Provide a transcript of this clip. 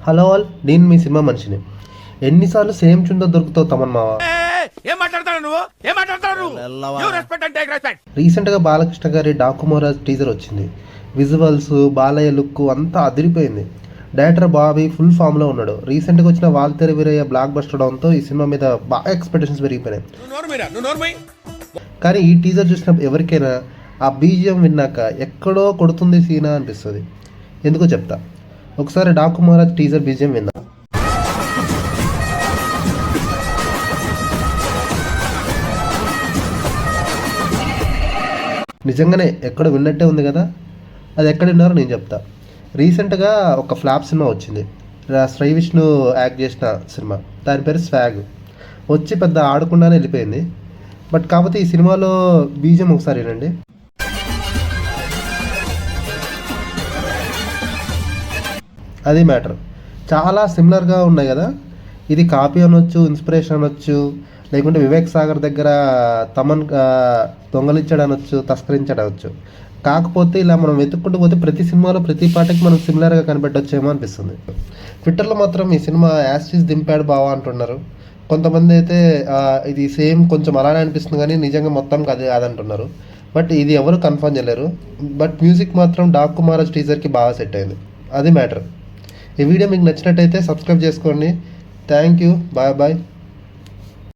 Hello all, నేను మీ cinema మనిషిని. ఎన్నిసార్లు సేమ్ చుందో దొరుకుతావు తమన్ మావా. రీసెంట్గా బాలకృష్ణ గారి డాకుమోరాజ్ టీజర్ వచ్చింది. విజువల్స్, బాలయ్య లుక్ అంతా అదిరిపోయింది. డైరెక్టర్ బాబీ ఫుల్ ఫామ్లో ఉన్నాడు. రీసెంట్గా వచ్చిన వాల్తేరు వీరయ్య బ్లాక్ బస్టర్ డౌన్తో ఈ సినిమా మీద బాగా ఎక్స్పెక్టేషన్స్ పెరిగిపోయినాయి. కానీ ఈ టీజర్ చూసిన ఎవరికైనా ఆ బీజిఎం విన్నాక ఎక్కడో కొడుతుంది సీనా అనిపిస్తుంది. ఎందుకో చెప్తా. ఒకసారి డాకుమోరాజ్ టీజర్ బీజిఎం విందాం. నిజంగానే ఎక్కడ విన్నట్టే ఉంది కదా. అది ఎక్కడ విన్నారో నేను చెప్తా. రీసెంట్గా ఒక ఫ్లాప్ సినిమా వచ్చింది, శ్రీ విష్ణు యాక్ట్ చేసిన సినిమా. దాని పేరు స్వాగ్. వచ్చి పెద్ద ఆడకుండానే వెళ్ళిపోయింది. బట్ కాకపోతే ఈ సినిమాలో బీజిఎం ఒకసారి వినండి. అది మ్యాటర్. చాలా సిమిలర్గా ఉన్నాయి కదా. ఇది కాపీ అనొచ్చు, ఇన్స్పిరేషన్ అనొచ్చు, లేకుంటే వివేక్ సాగర్ దగ్గర తమన్ దొంగలించాడు అనొచ్చు, తస్కరించాడు అనొచ్చు. కాకపోతే ఇలా మనం వెతుక్కుంటూ పోతే ప్రతి సినిమాలో ప్రతి పాటకి మనం సిమిలర్గా కనిపెట్టొచ్చేమో అనిపిస్తుంది. ట్విట్టర్లో మాత్రం ఈ సినిమా యాస్టీస్ దింపాడు బావా అంటున్నారు. కొంతమంది అయితే ఇది సేమ్ కొంచెం అలానే అనిపిస్తుంది కానీ నిజంగా మొత్తానికి అది కాదంటున్నారు. బట్ ఇది ఎవరు కన్ఫర్మ్ చేయలేరు. బట్ మ్యూజిక్ మాత్రం డాకుమోరాజ్ టీజర్కి బాగా సెట్ అయింది. అది మ్యాటర్. ఈ వీడియో మీకు నచ్చినట్టయితే సబ్స్క్రైబ్ చేసుకోండి. Thank you. Bye bye.